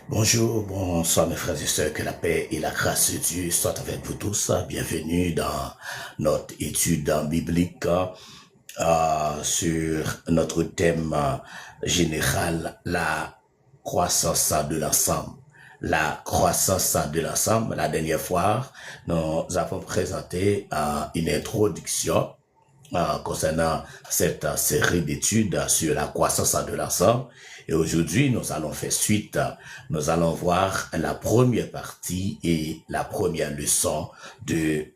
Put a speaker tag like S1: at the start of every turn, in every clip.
S1: Bonjour, bonsoir mes frères et sœurs, que la paix et la grâce de Dieu soient avec vous tous. Bienvenue dans notre étude biblique sur notre thème général, la croissance de l'ensemble. La croissance de l'ensemble. La dernière fois, nous avons présenté une introduction concernant cette série d'études sur la croissance de l'ensemble. Et aujourd'hui, nous allons faire suite. Nous allons voir la première partie et la première leçon de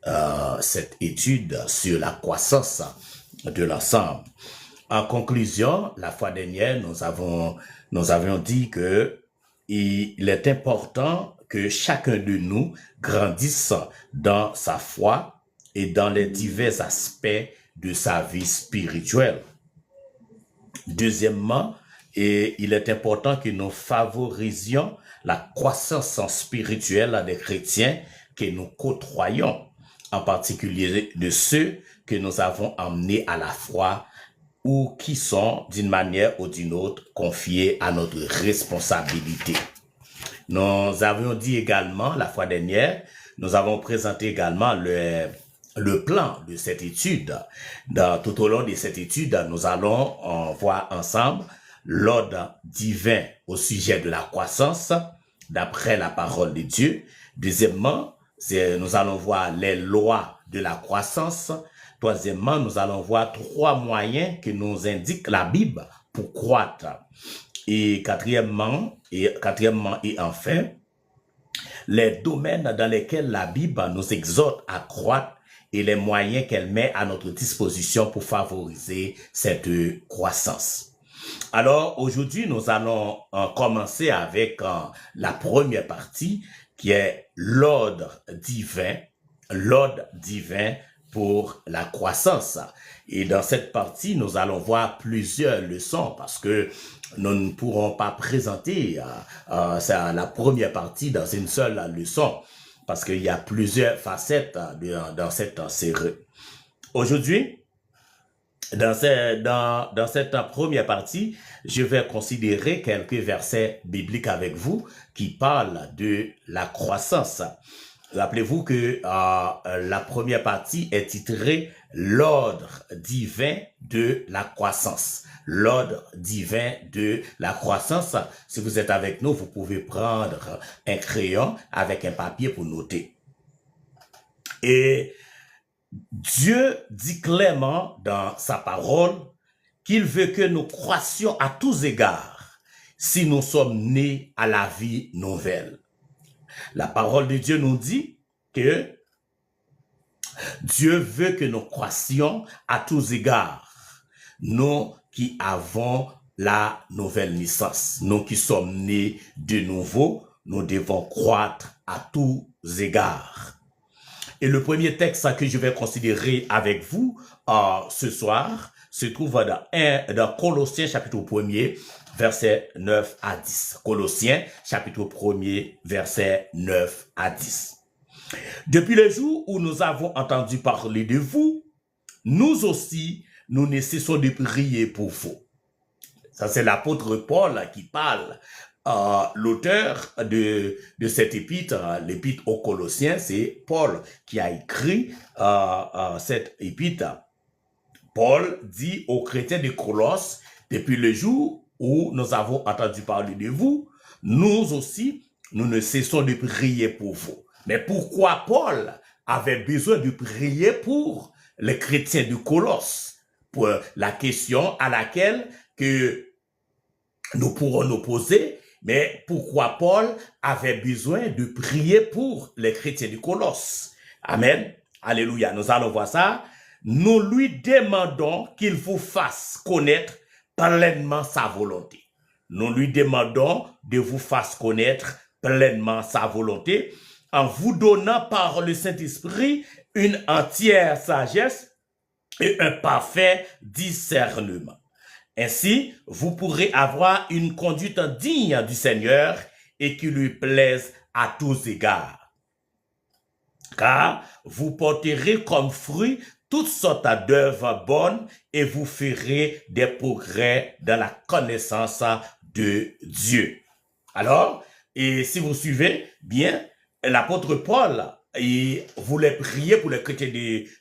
S1: cette étude sur la croissance de l'ensemble. En conclusion, la fois dernière, nous avions dit que il est important que chacun de nous grandisse dans sa foi et dans les divers aspects de sa vie spirituelle. Deuxièmement, il est important que nous favorisions la croissance spirituelle des chrétiens que nous côtoyons, en particulier de ceux que nous avons emmenés à la foi ou qui sont, d'une manière ou d'une autre, confiés à notre responsabilité. Nous avions dit également, la fois dernière, nous avons présenté également le plan de cette étude. Tout au long de cette étude, nous allons voir ensemble l'ordre divin au sujet de la croissance, d'après la parole de Dieu. Deuxièmement, nous allons voir les lois de la croissance. Troisièmement, nous allons voir 3 moyens que nous indique la Bible pour croître. Et quatrièmement et enfin, les domaines dans lesquels la Bible nous exhorte à croître et les moyens qu'elle met à notre disposition pour favoriser cette croissance. Alors, aujourd'hui, nous allons commencer avec la première partie qui est l'ordre divin pour la croissance. Et dans cette partie, nous allons voir plusieurs leçons parce que nous ne pourrons pas présenter la première partie dans une seule leçon parce qu'il y a plusieurs facettes dans cette série. Aujourd'hui, dans cette première partie, je vais considérer quelques versets bibliques avec vous qui parlent de la croissance. Rappelez-vous que la première partie est titrée « L'ordre divin de la croissance ». L'ordre divin de la croissance. Si vous êtes avec nous, vous pouvez prendre un crayon avec un papier pour noter. Et Dieu dit clairement dans sa parole qu'il veut que nous croissions à tous égards si nous sommes nés à la vie nouvelle. La parole de Dieu nous dit que Dieu veut que nous croissions à tous égards, nous qui avons la nouvelle naissance, nous qui sommes nés de nouveau, nous devons croître à tous égards. Et le premier texte que je vais considérer avec vous ce soir se trouve dans Colossiens chapitre 1er, verset 9 à 10. Colossiens chapitre 1er, verset 9 à 10. Depuis le jour où nous avons entendu parler de vous, nous aussi, nous ne cessons de prier pour vous. Ça, c'est l'apôtre Paul qui parle. L'auteur de cette épître, l'épître aux Colossiens, c'est Paul qui a écrit cette épître. Paul dit aux chrétiens de Colosse, depuis le jour où nous avons entendu parler de vous, nous aussi, nous ne cessons de prier pour vous. Mais pourquoi Paul avait besoin de prier pour les chrétiens de Colosse? Pour la question à laquelle que nous pourrons nous poser Mais pourquoi Paul avait besoin de prier pour les chrétiens du Colosse? Amen. Alléluia. Nous allons voir ça. Nous lui demandons qu'il vous fasse connaître pleinement sa volonté. Nous lui demandons de vous faire connaître pleinement sa volonté en vous donnant par le Saint-Esprit une entière sagesse et un parfait discernement. Ainsi, vous pourrez avoir une conduite digne du Seigneur et qui lui plaise à tous égards. Car vous porterez comme fruit toutes sortes d'œuvres bonnes et vous ferez des progrès dans la connaissance de Dieu. Alors, et si vous suivez bien, l'apôtre Paul, il voulait prier pour les chrétiens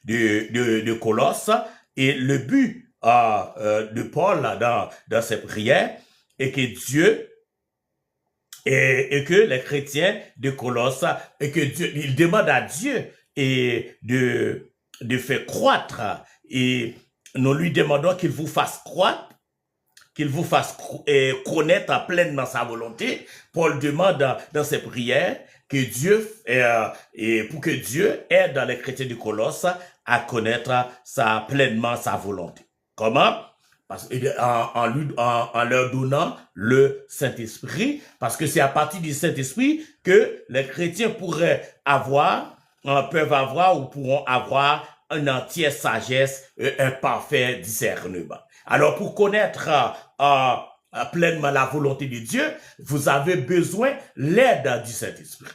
S1: de Colosse, et le but de Paul dans ses prières est que Dieu et que les chrétiens de Colosse, et que Dieu, il demande à Dieu et de faire croître, et nous lui demandons qu'il vous fasse croître, qu'il vous fasse connaître pleinement sa volonté. Paul demande dans ses prières que Dieu, et pour que Dieu aide les chrétiens de Colosse à connaître pleinement sa volonté. Comment? En leur donnant le Saint-Esprit, parce que c'est à partir du Saint-Esprit que les chrétiens peuvent avoir ou pourront avoir une entière sagesse et un parfait discernement. Alors, pour connaître pleinement la volonté de Dieu, vous avez besoin de l'aide du Saint-Esprit.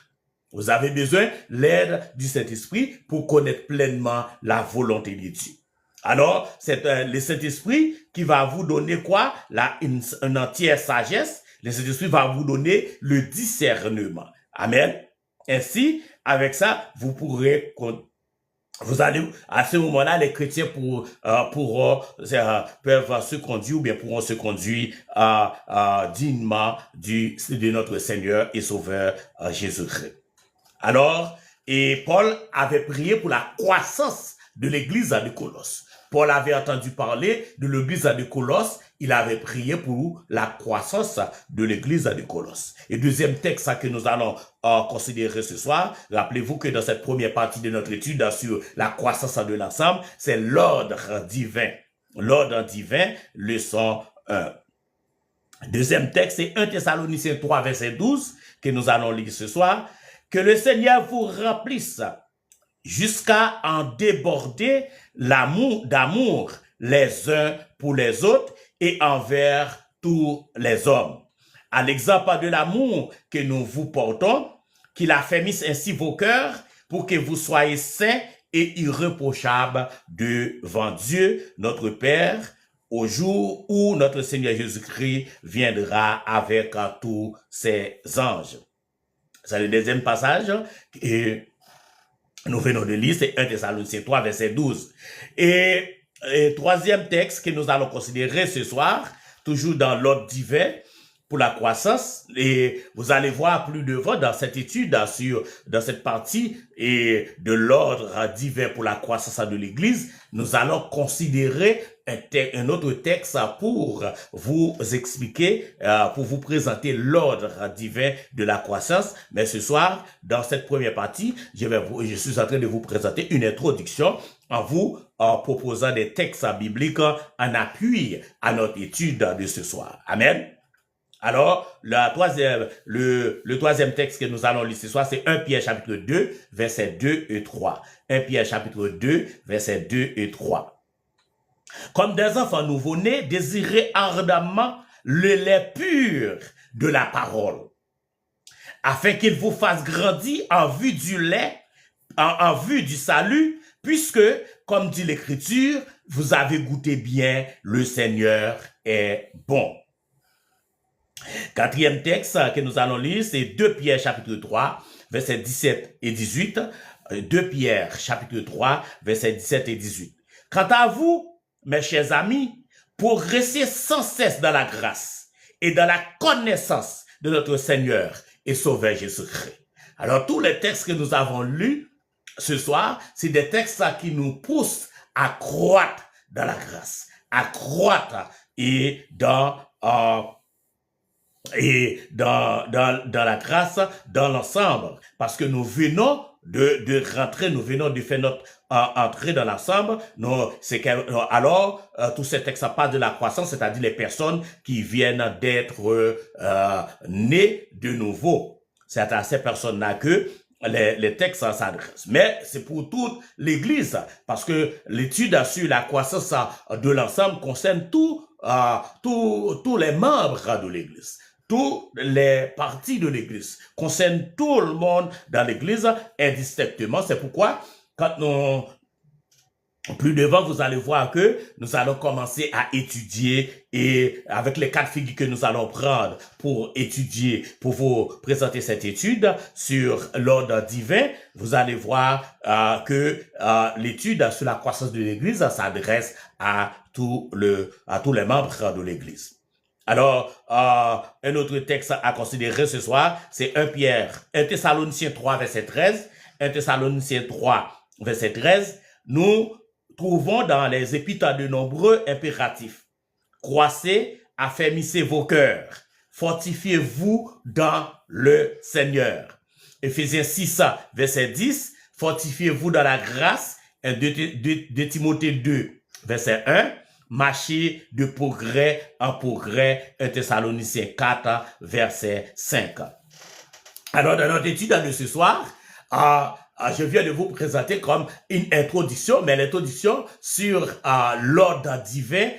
S1: Vous avez besoin de l'aide du Saint-Esprit pour connaître pleinement la volonté de Dieu. Alors, c'est le Saint-Esprit qui va vous donner quoi? Une entière sagesse. Le Saint-Esprit va vous donner le discernement. Amen. Ainsi, avec ça, vous pourrez... Vous allez, à ce moment-là, les chrétiens peuvent se conduire ou bien pourront se conduire dignement de notre Seigneur et Sauveur Jésus-Christ. Alors, et Paul avait prié pour la croissance de l'église de Colosse. Paul avait entendu parler de l'église de Colosse, il avait prié pour la croissance de l'église de Colosse. Et deuxième texte que nous allons considérer ce soir, rappelez-vous que dans cette première partie de notre étude sur la croissance de l'ensemble, c'est l'ordre divin. L'ordre divin, leçon 1. Deuxième texte, c'est 1 Thessaloniciens 3, verset 12, que nous allons lire ce soir. Que le Seigneur vous remplisse jusqu'à en déborder d'amour les uns pour les autres et envers tous les hommes. À l'exemple de l'amour que nous vous portons, qu'il affermisse ainsi vos cœurs pour que vous soyez saints et irréprochables devant Dieu, notre Père, au jour où notre Seigneur Jésus-Christ viendra avec tous ses anges. C'est le deuxième passage et nous venons de lire, c'est 1 Thessaloniciens 3, verset 12. Et troisième texte que nous allons considérer ce soir, toujours dans l'ordre divin, pour la croissance, et vous allez voir plus devant dans cette étude, dans cette partie, et de l'ordre divin pour la croissance de l'Église, nous allons considérer un autre texte pour vous expliquer, pour vous présenter l'ordre divin de la croissance. Mais ce soir, dans cette première partie, je suis en train de vous présenter une introduction en vous proposant des textes bibliques en appui à notre étude de ce soir. Amen. Alors, le troisième texte que nous allons lire ce soir, c'est 1 Pierre chapitre 2, versets 2 et 3. 1 Pierre chapitre 2, versets 2 et 3. Comme des enfants nouveau-nés, désirez ardemment le lait pur de la parole, afin qu'il vous fasse grandir en vue du lait, en vue du salut, puisque, comme dit l'Écriture, vous avez goûté bien, le Seigneur est bon. Quatrième texte que nous allons lire, c'est 2 Pierre chapitre 3, versets 17 et 18. 2 Pierre chapitre 3, versets 17 et 18. Quant à vous, mes chers amis, progressez sans cesse dans la grâce et dans la connaissance de notre Seigneur et Sauveur Jésus-Christ. Alors, tous les textes que nous avons lus ce soir, c'est des textes qui nous poussent à croître dans la grâce, à croître et dans et dans la grâce, dans l'ensemble, parce que nous venons de rentrer, nous venons de faire notre entrée dans l'ensemble. Alors, tous ces textes parlent de la croissance, c'est-à-dire les personnes qui viennent d'être nées de nouveau. C'est à ces personnes-là que les textes s'adressent. Mais c'est pour toute l'Église, parce que l'étude sur la croissance de l'ensemble concerne tous les membres de l'Église. Tous les parties de l'Église, concernent tout le monde dans l'Église indistinctement. C'est pourquoi, quand plus devant, vous allez voir que nous allons commencer à étudier et avec les 4 figures que nous allons prendre pour étudier, pour vous présenter cette étude sur l'ordre divin, vous allez voir que l'étude sur la croissance de l'Église s'adresse à tous les membres de l'Église. Alors, un autre texte à considérer ce soir, c'est 1 Thessaloniciens 3, verset 13. 1 Thessaloniciens 3, verset 13. Nous trouvons dans les épîtres de nombreux impératifs. Croissez, affermissez vos cœurs. Fortifiez-vous dans le Seigneur. Éphésiens 6, verset 10. Fortifiez-vous dans la grâce. De Timothée 2, verset 1. Marcher de progrès en progrès, 1 Thessaloniciens 4, verset 5. Alors, dans notre étude de ce soir, je viens de vous présenter comme une introduction, mais l'introduction sur l'ordre divin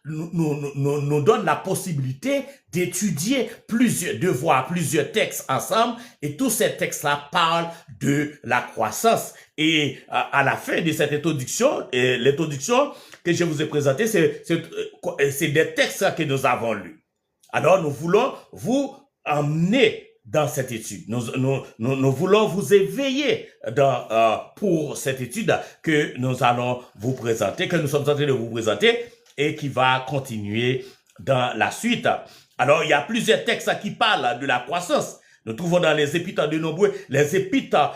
S1: nous donne la possibilité d'étudier de voir plusieurs textes ensemble, et tous ces textes-là parlent de la croissance. Et à la fin de cette introduction, l'introduction que je vous ai présentée, c'est des textes que nous avons lus. Alors, nous voulons vous emmener dans cette étude. Nous voulons vous éveiller pour cette étude que nous allons vous présenter, que nous sommes en train de vous présenter, et qui va continuer dans la suite. Alors, il y a plusieurs textes qui parlent de la croissance. Nous trouvons dans les épîtres de nombreux, les épîtres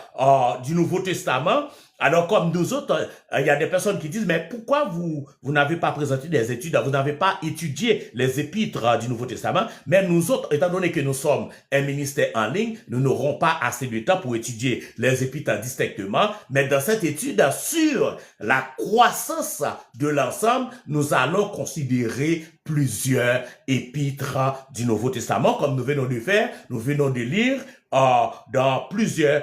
S1: du Nouveau Testament. Alors, comme nous autres, il y a des personnes qui disent, mais pourquoi vous n'avez pas présenté des études, vous n'avez pas étudié les épîtres du Nouveau Testament? Mais nous autres, étant donné que nous sommes un ministère en ligne, nous n'aurons pas assez de temps pour étudier les épîtres distinctement. Mais dans cette étude sur la croissance de l'ensemble, nous allons considérer plusieurs épîtres du Nouveau Testament, comme nous venons de faire. Nous venons de lire dans plusieurs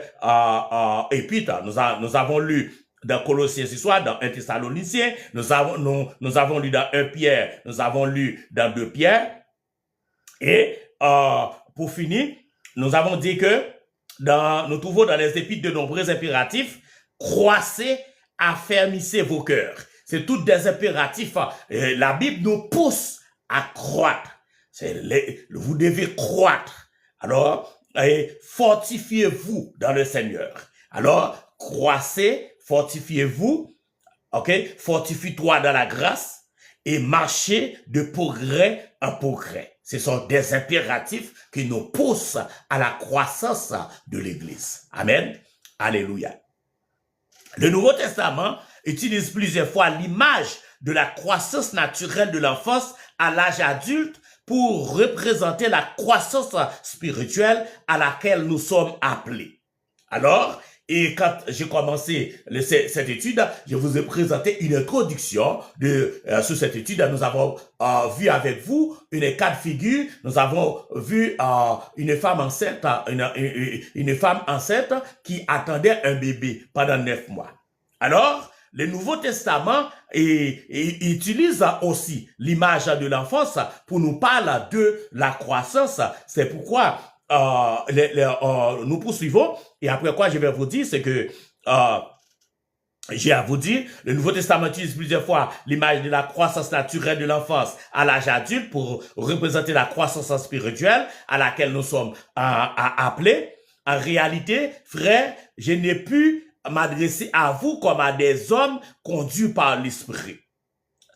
S1: épîtres. Nous avons lu dans Colossiens ce soir, dans 1 Thessaloniciens, nous avons lu dans 1 Pierre, nous avons lu dans 2 Pierre. Et pour finir, nous avons dit que nous trouvons dans les épîtres de nombreux impératifs: croissez, affermissez vos cœurs. C'est tous des impératifs. La Bible nous pousse à croître. Vous devez croître. Alors, fortifiez-vous dans le Seigneur. Alors, croissez, fortifiez-vous, ok? Fortifie-toi dans la grâce et marchez de progrès en progrès. Ce sont des impératifs qui nous poussent à la croissance de l'Église. Amen. Alléluia. Le Nouveau Testament utilise plusieurs fois l'image de la croissance naturelle de l'enfance à l'âge adulte pour représenter la croissance spirituelle à laquelle nous sommes appelés. Alors, et quand j'ai commencé cette étude, je vous ai présenté une introduction sur cette étude. Nous avons vu avec vous une 4 figures. Nous avons vu une femme enceinte, une femme enceinte qui attendait un bébé pendant 9 mois. Alors, le Nouveau Testament utilise aussi l'image de l'enfance pour nous parler de la croissance. C'est pourquoi nous poursuivons. Et après quoi, je vais vous dire, c'est que j'ai à vous dire, le Nouveau Testament utilise plusieurs fois l'image de la croissance naturelle de l'enfance à l'âge adulte pour représenter la croissance spirituelle à laquelle nous sommes appelés. En réalité, frère, je n'ai pu m'adresser à vous comme à des hommes conduits par l'Esprit.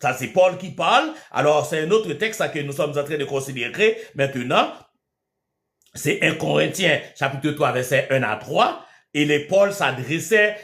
S1: Ça, c'est Paul qui parle. Alors, c'est un autre texte que nous sommes en train de considérer maintenant. C'est 1 Corinthiens, chapitre 3, verset 1 à 3. Et les Paul s'adressait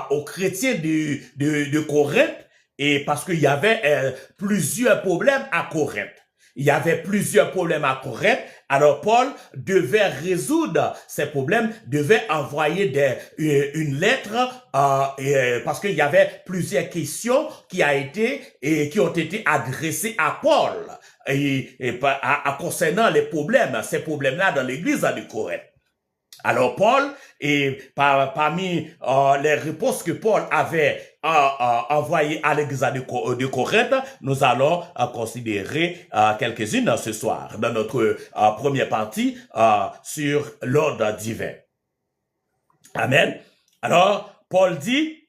S1: aux chrétiens de Corinthe, et parce qu'il y avait plusieurs problèmes à Corinthe. Il y avait plusieurs problèmes à Corinthe. Alors Paul devait résoudre ces problèmes, devait envoyer une lettre parce qu'il y avait plusieurs questions qui ont été adressées à Paul concernant les problèmes, ces problèmes-là dans l'église de Corinthe. Alors Paul, et parmi les réponses que Paul avait envoyées à l'église de Corinthe, nous allons considérer quelques-unes ce soir dans notre première partie sur l'ordre divin. Amen. Alors Paul dit,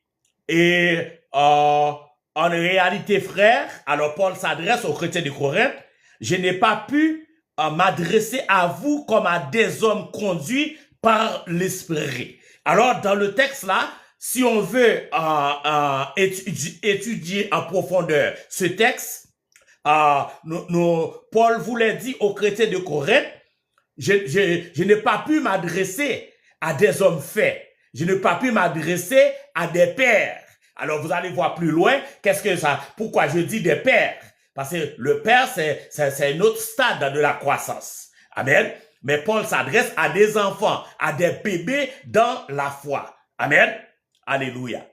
S1: et en réalité frères, alors Paul s'adresse aux chrétiens de Corinthe, je n'ai pas pu m'adresser à vous comme à des hommes conduits par l'esprit. Alors, dans le texte là, si on veut étudier en profondeur ce texte, Paul voulait dire aux chrétiens de Corinthe, je n'ai pas pu m'adresser à des hommes faits. Je n'ai pas pu m'adresser à des pères. Alors, vous allez voir plus loin, pourquoi je dis des pères? Parce que le père, c'est un autre stade de la croissance. Amen. Mais Paul s'adresse à des enfants, à des bébés dans la foi. Amen. Alléluia.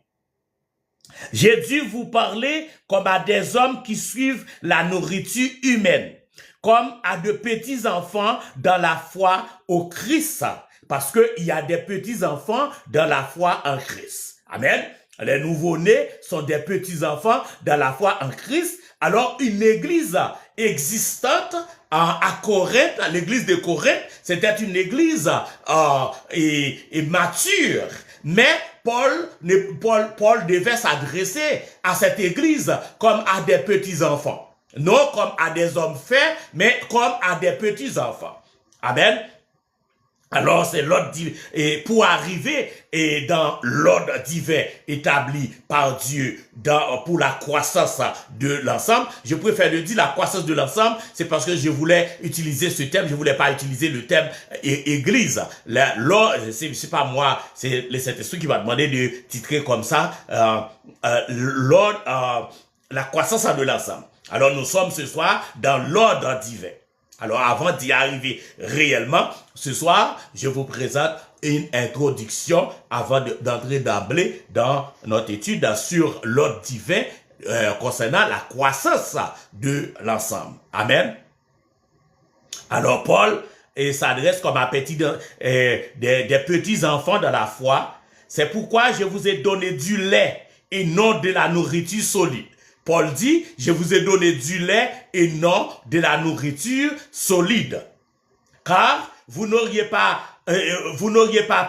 S1: J'ai dû vous parler comme à des hommes qui suivent la nourriture humaine, comme à de petits enfants dans la foi au Christ. Parce qu'il y a des petits enfants dans la foi en Christ. Amen. Les nouveau-nés sont des petits enfants dans la foi en Christ. Alors, une église existante à Corinthe, l'église de Corinthe, c'était une église mature. Mais Paul devait s'adresser à cette église comme à des petits-enfants. Non comme à des hommes faits, mais comme à des petits-enfants. Amen. Alors, c'est l'ordre divin. Et pour arriver dans l'ordre divin établi par Dieu pour la croissance de l'ensemble, je préfère le dire la croissance de l'ensemble, c'est parce que je voulais utiliser ce thème, je voulais pas utiliser le thème église. C'est pas moi, c'est le Saint-Esprit qui m'a demandé de titrer comme ça, la croissance de l'ensemble. Alors, nous sommes ce soir dans l'ordre divin. Alors, avant d'y arriver réellement, ce soir, je vous présente une introduction avant d'entrer d'emblée dans notre étude sur l'ordre divin concernant la croissance de l'ensemble. Amen. Alors, Paul s'adresse comme à des petits enfants dans la foi. C'est pourquoi je vous ai donné du lait et non de la nourriture solide. Paul dit, je vous ai donné du lait et non de la nourriture solide. Car vous n'auriez pas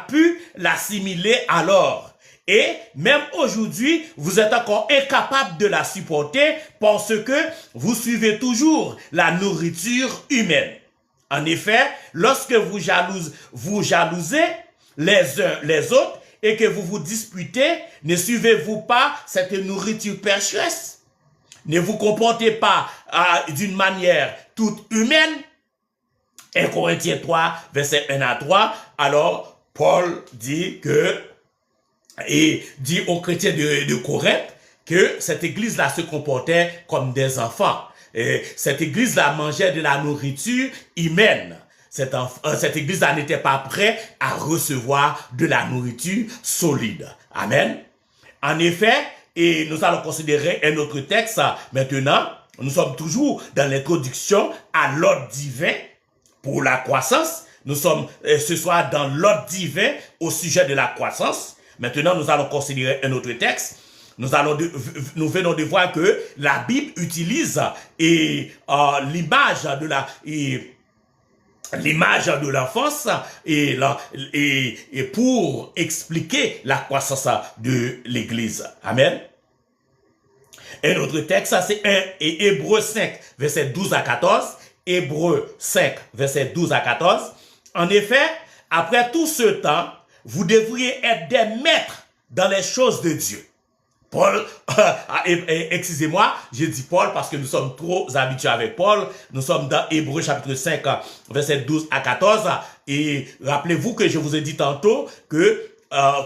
S1: pu l'assimiler alors. Et même aujourd'hui, vous êtes encore incapable de la supporter parce que vous suivez toujours la nourriture humaine. En effet, lorsque vous jalousez les uns les autres et que vous vous disputez, ne suivez-vous pas cette nourriture pécheresse? Ne vous comportez pas d'une manière toute humaine. 1 Corinthiens 3, verset 1 à 3. Alors, Paul dit aux chrétiens de Corinthe que cette église-là se comportait comme des enfants. Et cette église-là mangeait de la nourriture humaine. Cette église-là n'était pas prête à recevoir de la nourriture solide. Amen. En effet, et nous allons considérer un autre texte maintenant. Nous sommes toujours dans l'introduction à l'ordre divin pour la croissance. Nous sommes ce soir dans l'ordre divin au sujet de la croissance. Maintenant, nous allons considérer un autre texte. Nous venons de voir que la Bible utilise l'image de l'enfance et pour expliquer la croissance de l'Église. Amen. Un autre texte, c'est Hébreux 5, verset 12 à 14. Hébreux 5, verset 12 à 14. En effet, après tout ce temps, vous devriez être des maîtres dans les choses de Dieu. Paul, excusez-moi, j'ai dit Paul parce que nous sommes trop habitués avec Paul. Nous sommes dans Hébreux chapitre 5, verset 12 à 14. Et rappelez-vous que je vous ai dit tantôt que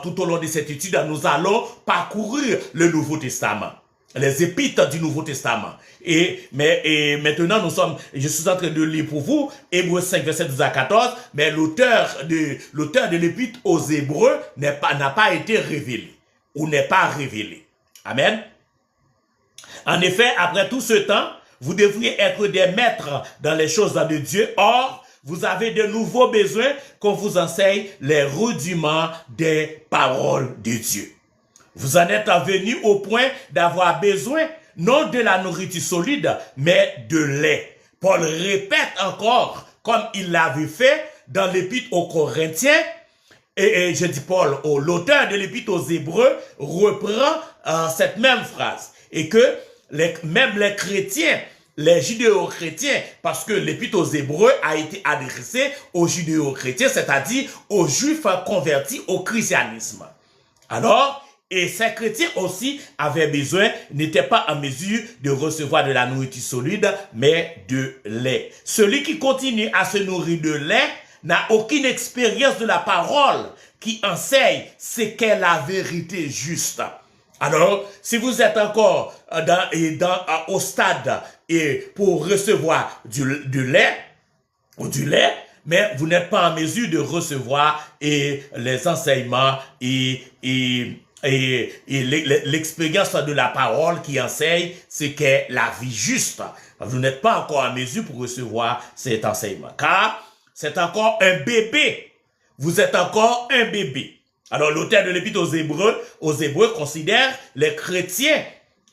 S1: tout au long de cette étude, nous allons parcourir le Nouveau Testament. les épîtres du Nouveau Testament. Et maintenant, je suis en train de lire pour vous, Hébreux 5, verset 12 à 14, mais l'auteur de l'épître aux Hébreux n'a pas été révélé, ou n'est pas révélé. Amen. En effet, après tout ce temps, vous devriez être des maîtres dans les choses de Dieu. Or, vous avez de nouveaux besoins qu'on vous enseigne les rudiments des paroles de Dieu. Vous en êtes venus au point d'avoir besoin non de la nourriture solide, mais de lait. Paul répète encore, comme il l'avait fait dans l'épître aux Corinthiens, et je dis Paul, l'auteur de l'épître aux Hébreux, reprend cette même phrase. Et que même les chrétiens, les judéo-chrétiens, parce que l'épître aux Hébreux a été adressé aux judéo-chrétiens, c'est-à-dire aux juifs convertis au christianisme. Alors, et ces chrétiens aussi avaient besoin, n'étaient pas en mesure de recevoir de la nourriture solide, mais de lait. Celui qui continue à se nourrir de lait n'a aucune expérience de la parole qui enseigne ce qu'est la vérité juste. Alors, si vous êtes encore au stade et pour recevoir du lait, mais vous n'êtes pas en mesure de recevoir les enseignements et l'expérience de la parole qui enseigne ce qu'est la vie juste. Vous n'êtes pas encore en mesure pour recevoir cet enseignement, car c'est encore un bébé. Vous êtes encore un bébé. Alors, l'auteur de l'épître aux Hébreux considère les chrétiens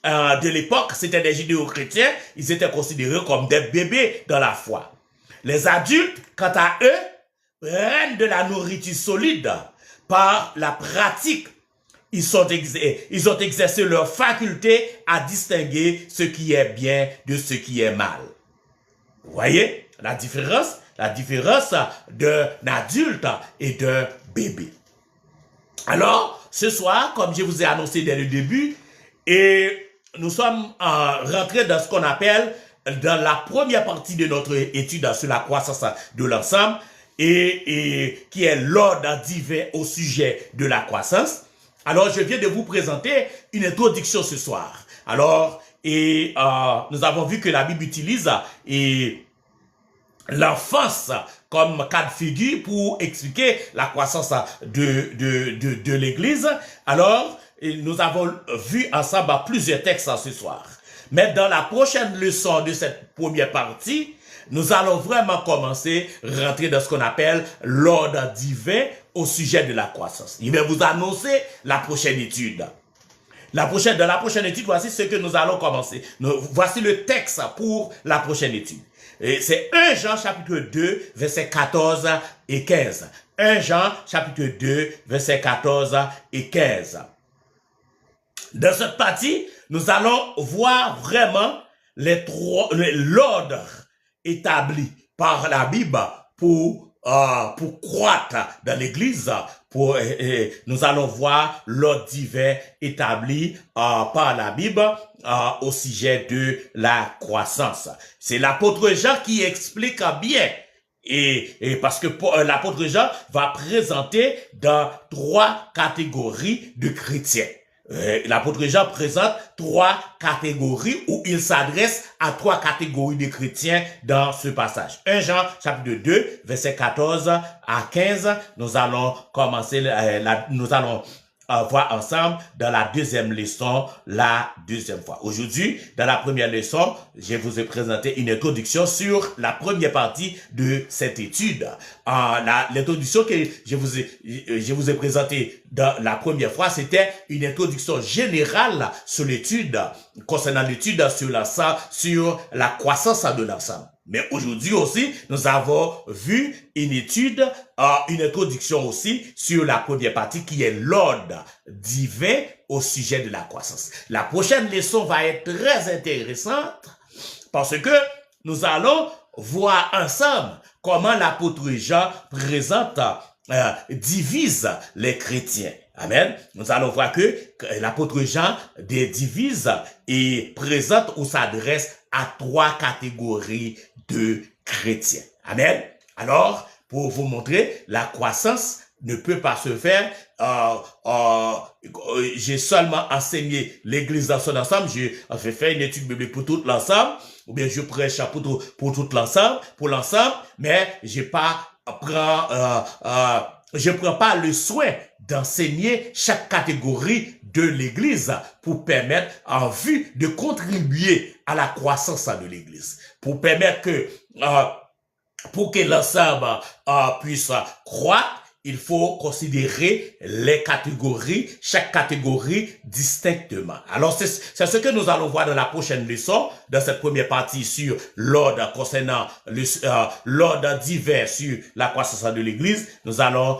S1: de l'époque, c'était des judéo-chrétiens, ils étaient considérés comme des bébés dans la foi. Les adultes, quant à eux, prennent de la nourriture solide par la pratique. Ils ont exercé leur faculté à distinguer ce qui est bien de ce qui est mal. Vous voyez la différence? La différence d'un adulte et d'un bébé. Alors, ce soir, comme je vous ai annoncé dès le début, et nous sommes rentrés dans ce qu'on appelle dans la première partie de notre étude sur la croissance de l'ensemble, et qui est l'ordre divin au sujet de la croissance. Alors, je viens de vous présenter une introduction ce soir. Alors, nous avons vu que la Bible utilise l'enfance comme cas de figure pour expliquer la croissance de l'Église. Alors, nous avons vu ensemble plusieurs textes ce soir. Mais dans la prochaine leçon de cette première partie, nous allons vraiment commencer à rentrer dans ce qu'on appelle l'ordre divin au sujet de la croissance. Il va vous annoncer la prochaine étude. Dans la prochaine étude, voici ce que nous allons commencer. Voici le texte pour la prochaine étude. C'est 1 Jean chapitre 2, versets 14 et 15. 1 Jean chapitre 2, versets 14 et 15. Dans cette partie, nous allons voir vraiment l'ordre établi par la Bible pour croître dans l'Église. Nous allons voir l'ordre divin établi par la Bible au sujet de la croissance. C'est l'apôtre Jean qui explique bien. Et parce que l'apôtre Jean va présenter dans 3 catégories de chrétiens. L'apôtre Jean présente 3 catégories où il s'adresse à 3 catégories de chrétiens dans ce passage. 1 Jean chapitre 2, verset 14 à 15. Nous allons commencer, nous allons voir ensemble dans la deuxième leçon, la deuxième fois. Aujourd'hui, dans la première leçon, je vous ai présenté une introduction sur la première partie de cette étude. L'introduction que je vous ai présentée dans la première fois, c'était une introduction générale sur l'étude, concernant l'étude sur la croissance de l'ensemble. Mais aujourd'hui aussi, nous avons vu une étude, une introduction aussi sur la première partie qui est l'ordre divin au sujet de la croissance. La prochaine leçon va être très intéressante parce que nous allons voir ensemble comment l'apôtre Jean divise les chrétiens. Amen. Nous allons voir que l'apôtre Jean divise et présente ou s'adresse à 3 catégories de chrétiens. Amen. Alors, pour vous montrer la croissance ne peut pas se faire. J'ai seulement enseigné l'Église dans son ensemble. J'ai fait une étude biblique pour tout l'ensemble, ou bien je prêche pour tout l'ensemble, mais je prends pas le soin d'enseigner chaque catégorie de l'Église pour permettre, en vue de contribuer à la croissance de l'Église, pour permettre pour que l'ensemble puisse croître. Il faut considérer les catégories, chaque catégorie distinctement. Alors, c'est ce que nous allons voir dans la prochaine leçon, dans cette première partie sur l'ordre concernant l'ordre divers sur la croissance de l'Église. Nous allons,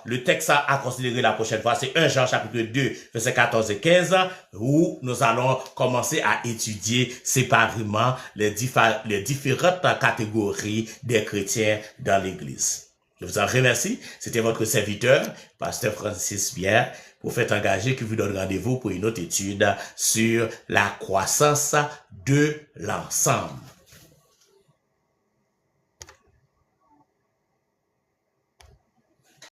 S1: le texte à considérer la prochaine fois, c'est 1 Jean chapitre 2, versets 14 et 15, où nous allons commencer à étudier séparément les différentes catégories des chrétiens dans l'Église. Je vous en remercie. C'était votre serviteur, Pasteur Francis Pierre, prophète engagé, qui vous donne rendez-vous pour une autre étude sur la croissance de l'ensemble.